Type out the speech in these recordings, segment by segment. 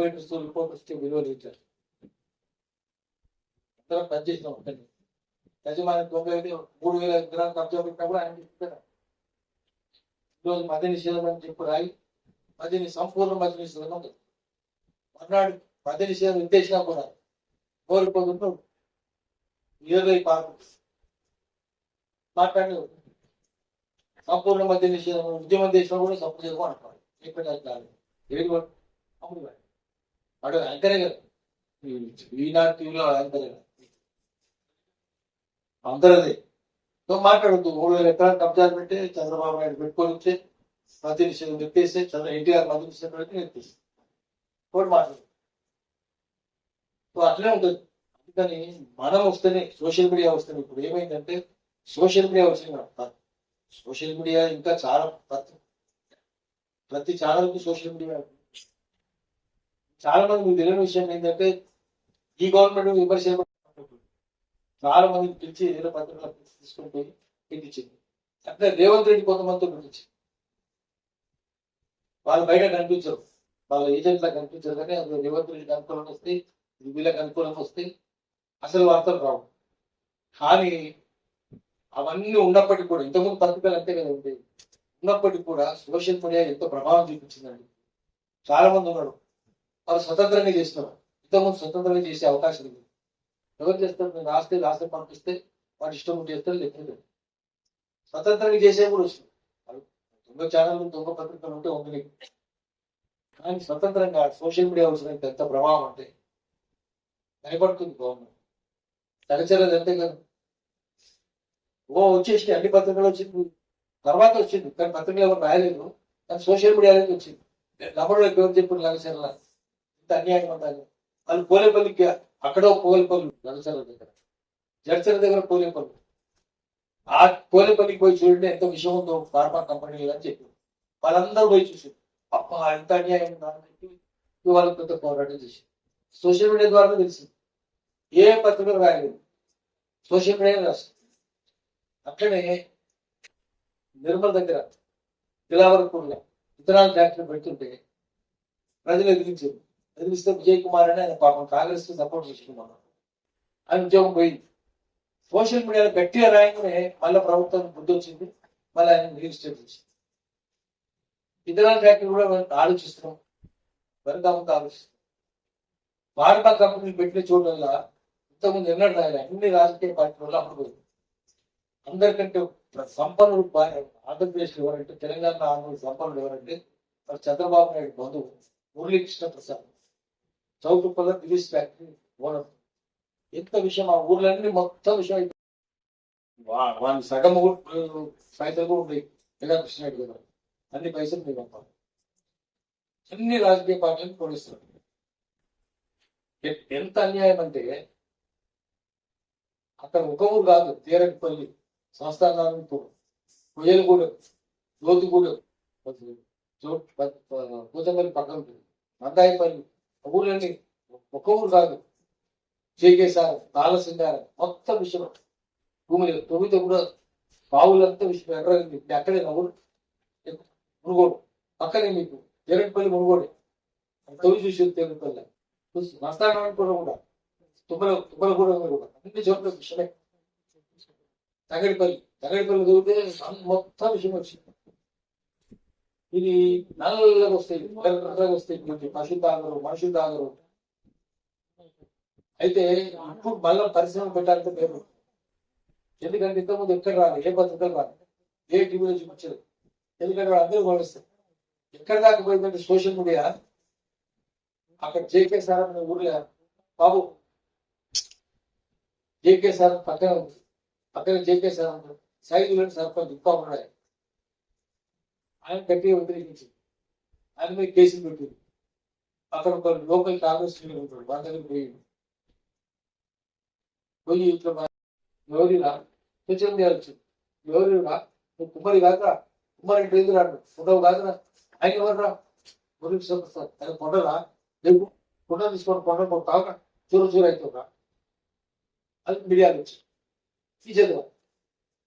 Computers reporters విలువలు ఇచ్చారు. అందరం పనిచేసినాం. యజమాని 3,000 ఎకరాలు కబ్జా పెట్టినా కూడా ఆయన చెప్పారు ఈరోజు మద్య నిషేధం అని చెప్పి రాయి మద్యని సంపూర్ణ మద్య నిషేధం ఉంది. మన్నాడు మద్య నిషేధం ఉద్దేశినా కూడా కోరిపోతుంటూ ఇరవై పార్కు మాట్లాడి సంపూర్ణ మద్య నిషేధం ఉద్యమం దేశంలో కూడా సపోర్ట్ చేయడం అంటారు. ఇక్కడ అప్పుడు వాడు యాంకరే కదా, ఈనాడు టీవీలో యాంకరే కదా, అందరదే మాట్లాడద్దు. 3,000 ఎకరాలు కబ్జాలు పెట్టి చంద్రబాబు నాయుడు పెట్టుకొని వచ్చి మద్య నిషేధం ఎత్తేస్తే ఎన్టీఆర్ మద్య నిషేధం పెట్టి ఎత్తేసి కూడా మాట్లాడు. అట్లే ఉంటుంది. అందుకని మనం వస్తేనే సోషల్ మీడియా వస్తుంది. ఇప్పుడు ఏమైందంటే సోషల్ మీడియా వచ్చింది. సోషల్ మీడియా ఇంకా చాలా ప్రతి ఛానల్కి సోషల్ మీడియా. చాలా మంది మీకు తెలియని విషయం ఏంటంటే ఈ గవర్నమెంట్ విమర్శ చాలా మందిని పిలిచి ఏదో పత్రికలు తీసుకొని పోయి పెట్టించింది. అట్లా రేవంత్ రెడ్డి కొంతమందితో పెట్టించింది. వాళ్ళు బయట కనిపించరు, వాళ్ళ ఏజెంట్లా కనిపించరు. కానీ అందులో రేవంత్ రెడ్డి అనుకూలం వస్తాయి, వీళ్ళకి అనుకూలం వస్తాయి, అసలు వార్తలు రావు. కానీ అవన్నీ ఉన్నప్పటికీ కూడా ఇంతకుముందు పత్రికలు అంతే కదా ఉండేవి. ఉన్నప్పటికీ కూడా సోషల్ మీడియా ఎంతో ప్రభావం చూపించిందండి. చాలా మంది ఉన్నారు వాళ్ళు స్వతంత్రంగా చేస్తున్నారు. ఇంతకుముందు స్వతంత్రంగా చేసే అవకాశం ఉంది. ఎవరు చేస్తారు? నేను రాస్తే పంపిస్తే వాడు ఇష్టం చేస్తారు, లేకపోతే స్వతంత్రంగా చేసే కూడా వస్తుంది. దొంగ ఛానల్ దొంగ పత్రికలు ఉంటే ఉంది. కానీ స్వతంత్రంగా సోషల్ మీడియా వచ్చినంత ఎంత ప్రభావం అంటే భయపడుతుంది గవర్నమెంట్. తలచలేదు అంతే కదా. వచ్చేసి అన్ని పత్రికలు వచ్చింది, తర్వాత వచ్చింది. కానీ పత్రికలు ఎవరు రాయలేదు, కానీ సోషల్ మీడియాలోకి వచ్చింది. నమ్మడం ఎవరు చెప్పిన లగచర్ల ఇంత అన్యాయం ఉండాలి. వాళ్ళు పోలేపల్లికి అక్కడో పోలేపల్లి లగచర్ల దగ్గర, జడ్చర్ల దగ్గర పోలేపల్లి. ఆ పోలేపల్లికి పోయి చూడండి ఎంత విషయం ఉందో ఫార్మా కంపెనీలు అని చెప్పి వాళ్ళందరూ పోయి చూసి అప్ప ఎంత అన్యాయం ఉందని చెప్పి వాళ్ళకి కొంత పోరాటం చేసి సోషల్ మీడియా ద్వారా తెలిసింది. ఏ పత్రికలు రాయలేదు, సోషల్ మీడియా రాస్తుంది. అట్లనే నిర్మల్ దగ్గర దిలావర్పూర్లో ఇతరాల ఫ్యాక్టరీ పెడుతుంటే ప్రజలు ఎదిరించారు. ఎదిరిస్తే విజయ్ కుమార్ అని ఆయన పాపం కాంగ్రెస్ సపోర్ట్ చేసుకున్నాను. ఆయన ఉద్యోగం పోయింది. సోషల్ మీడియాలో గట్టిగా రాయగానే మళ్ళీ ప్రభుత్వం బుద్ధి వచ్చింది, మళ్ళీ ఆయన రిజిస్టర్ చేసింది. ఇతరాల ఫ్యాక్టరీ కూడా ఆలోచిస్తున్నాం, వెనకాలంతా ఆలోచిస్తున్నాం. ఫార్మా కంపెనీలు పెట్టిన చోట్ల ఇంతకుముందు ఎన్నడూ రాయాలి. అన్ని రాజకీయ పార్టీల వల్ల అప్పుడు పోయింది. అందరికంటే సంపన్నుడు ఆంధ్రప్రదేశ్ ఎవరంటే, తెలంగాణ ఆంధ్ర సంపన్నుడు ఎవరంటే మరి చంద్రబాబు నాయుడు బంధువు మురళీకృష్ణ ప్రసాద్. చౌటుప్పల్లో దిలీస్ ఫ్యాక్టరీ ఓనర్. ఎంత విషయం ఆ ఊర్లన్నీ మొత్తం విషయం అయితే వాళ్ళ సగం పైసలు కూడా ఉన్నాయి. కృష్ణ నాయుడు గారు అన్ని పైసలు మీరు పంపాలి. అన్ని రాజకీయ పార్టీలను పోలీస్తారు. ఎంత అన్యాయం అంటే అక్కడ ఒక ఊరు కాదు, తీరకపల్లి, సంస్థానాలపూర్, కొయ్యలగూడెం, లోతుగూడెం, పూతపల్లి పక్కన ఉంటుంది, మందాయిపల్లి, ఊర్లన్నీ ఒక ఊరు కాదు. జేకేసార్, నాలసింగారం మొత్తం విషయం. భూమి 9 కూడా బావులంతా విషయం ఎర్రగింది. అక్కడే ఊరు మునుగోడు పక్కనే మీకు తీరకపల్లి మునుగోడు తొలి చూసి తీరకపల్లి నస్తానపూర్ కూడా తుమ్మలగూడెం కూడా అన్ని చోట్ల విషయమే. తగడిపల్లి దొరికితే మొత్తం విషయం వచ్చింది. ఇది నల్లగా వస్తాయి, ఎర్రగా వస్తాయి, పశువులు తాగరు, మనుషులు తాగరు. అయితే ఇప్పుడు మళ్ళీ పరిశ్రమ పెట్టాలంటే పేరు. ఎందుకంటే ఇంతకుముందు ఎక్కడ రాదు, ఏ పత్రికలు రాదు, ఏ టీవీలో చూపించదు. ఎందుకంటే వాళ్ళు అందరూ గమనిస్తారు. ఎక్కడ దాకా పోయిందంటే సోషల్ మీడియా. అక్కడ జేకే సార్ అనే ఊర్లో బాబు జేకే సార్ పక్కన ఉంది, పక్కన జేకే సార్ ఉంటాడు, సైదులని సర్పంచ్ ఇంకా ఉన్నాడు. ఆయన గట్టిగా వ్యతిరేకించింది, ఆయన మీద కేసులు పెట్టింది. అక్కడ ఒక లోకల్ కాంగ్రెస్ లీడర్ ఉంటాడు, వాళ్ళ దగ్గర పోయి ఇట్లా ఎవరిరా సూచన చేయాల్సి, ఎవరిరా నువ్వు కుమ్మరి కాక కుమ్మరి ఎందుకు రాడు, ఫోటో కాదురా, ఆయన ఎవర్రా గురించి చూపిస్తారు. ఆయన కొండరా లేదు, కొండ తీసుకొని కొండ కాక చూరు అవుతుందా. అది మీడియాలో వచ్చి ఇచ్చేది,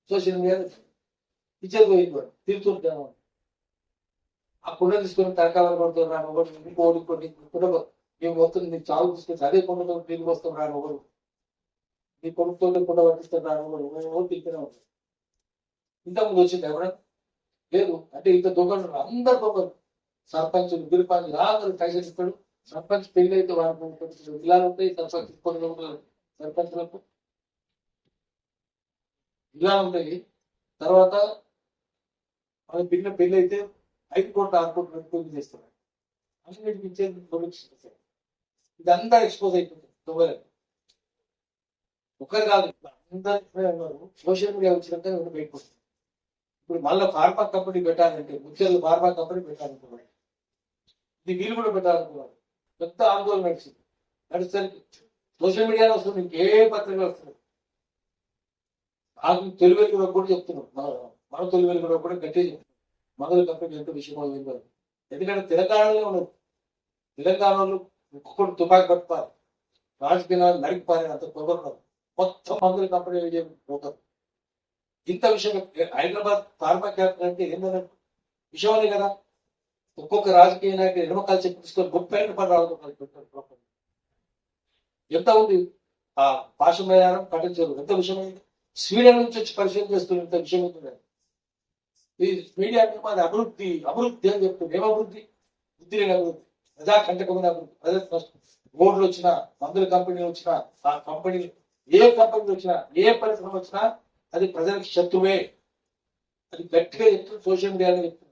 సోషల్ మీడియాలో ఇచ్చేది పోయింది. వాడు తిరుగుతుంటాను ఆ కుండ తీసుకొని తరకాలు పడుతున్నా ఇంకోటి కుండ నీకు మొత్తం నీకు చావు తీసుకొచ్చి అదే కొండతో తిరిగి వస్తాం రాను ఒకరు, నీ కొడుకుతో కొండ పట్టిస్తాను రాను ఒకరు తిరిగినే ఉంటారు. ఇంతకుముందు వచ్చింది ఎవరైనా లేదు. అంటే ఇంత దొంగలు అందరు దొంగలు, సర్పంచులు గిరిపాంచులు అందరూ పైసలు ఇస్తాడు. సర్పంచ్ పెళ్లి అయితే వాళ్ళకి ఇలా ఉంటాయి, సర్పంచ్ కొన్ని ఉంటారు సర్పంచ్లకు ఇలా ఉంటాయి. తర్వాత మన పిల్ల పెళ్లి అయితే 5 కోట్ల 6 కోట్ల పెళ్లి చేస్తారు. అన్నిటికి ఇచ్చేది దొంగలు. ఇదంతా ఎక్స్పోజ్ అయిపోతుంది దొంగలకు. ఒకరు కాదు, అందరూ ఉన్నారు. సోషల్ మీడియా వచ్చినాక బయటకు వస్తుంది. ఇప్పుడు మళ్ళీ ఫార్మా కంపెనీ పెట్టాలంటే ముఖ్యంగా ఫార్మా కంపెనీ పెట్టాలనుకున్నాడు. ఇది వీళ్ళు కూడా పెట్టాలనుకున్నారు. పెద్ద ఆందోళన నడిచింది. నడిచేసరికి సోషల్ మీడియాలో వస్తుంది, ఇంకే పత్రికలు వస్తుంది. నాకు తెలుగు వెలుగులో కూడా చెప్తున్నాం, మన తెలుగు వెలుగులో కూడా గట్టిగా చెప్తున్నాం మంగళ కంపెనీ ఎంత విషయం లేదు. ఎందుకంటే తెలంగాణలో ఉన్నది. తెలంగాణలో ఒక్కొక్కటి తుపాకి పట్టుకోవాలి, రాజకీయాలు నడిపాలి, అంత పొగరు మొత్తం మందుల కంపెనీ పోతారు. ఇంత విషయం హైదరాబాద్ ఫార్మా క్యాపిటల్ అంటే ఏంటంటే విషయమే కదా. ఒక్కొక్క రాజకీయ నాయకులు ఎడమకాలు చెప్పి తీసుకొని 30 రూపాయలు రావడం ఎంత ఉంది. ఆ పాశమయానం పట్టించారు ఎంత విషయమైంది. స్వీడన్ నుంచి వచ్చి పరిశీలన చేస్తున్న ఇంత విషయం ఉంది. ఈ మీడియా అది అభివృద్ధి అభివృద్ధి అని చెప్తుంది. ఏం అభివృద్ధి? బుద్ధి లేని అభివృద్ధి, ప్రజాకంటకమైన అభివృద్ధి. ప్రజలు రోడ్లు వచ్చినా, మందుల కంపెనీలు వచ్చినా, ఆ కంపెనీ ఏ కంపెనీ వచ్చినా, ఏ పరిశ్రమ వచ్చినా అది ప్రజలకు శత్రువే. అది గట్టిగా చెప్తుంది, సోషల్ మీడియాలో చెప్తుంది.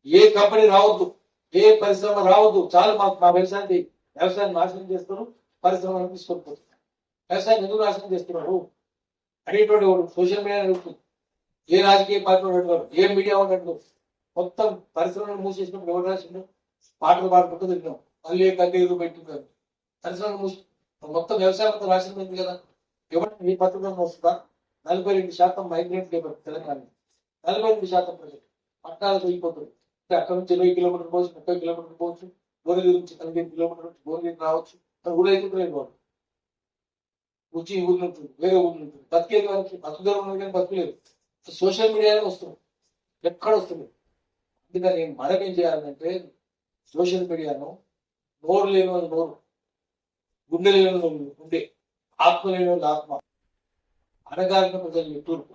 ఏ కంపెనీ రావద్దు, ఏ పరిశ్రమ రావద్దు, చాలు మాకు మా వ్యవసాయాన్ని నాశనం చేస్తారు, పరిశ్రమను తీసుకొని పోతున్నారు. వ్యవసాయాన్ని ఎందుకు నాశనం చేస్తున్నారు అనేటువంటి వాడు సోషల్ మీడియా అడుగుతుంది. ఏ రాజకీయ పార్టీ అడుగుతారు, ఏ మీడియా వాళ్ళు అడుగుతారు. మొత్తం పరిశ్రమను మూసేసినప్పుడు ఎవరు రాసిండు? పాటలు పాడుకుంటూ తిరిగినాం, మళ్ళీ కన్నీరు పెట్టుకున్నారు. పరిశ్రమను మూసి మొత్తం వ్యవసాయంతో నాశనం అయింది కదా. ఎవరు ఈ పత్రికలో వస్తుందా? 42% మైగ్రేట్ లేబర్ తెలంగాణ, 42% ప్రజలు పట్టణాలకు వెళ్ళిపోతుంది. అక్కడ నుంచి 20 కిలోమీటర్లు పోవచ్చు, 30 కిలోమీటర్లు పోవచ్చు, భువనగిరి నుంచి 15 కిలోమీటర్ల నుంచి భువనగిరి రావచ్చు. ఊరైతే వచ్చి ఈ ఊర్లో ఉంటుంది, వేరే ఊర్లో ఉంటుంది. బతికేది వాళ్ళకి బతుకుదల ఉన్నది కానీ బతుకులేదు. సోషల్ మీడియాలో వస్తుంది, ఎక్కడ వస్తుంది. అందుకని మనం ఏం చేయాలంటే సోషల్ మీడియాను నోరు లేని వాళ్ళు నోరు, గుండె లేని వాళ్ళు గుండె, ఆత్మ లేని వాళ్ళు ఆత్మ, అనగారిన ప్రజలు తూర్పు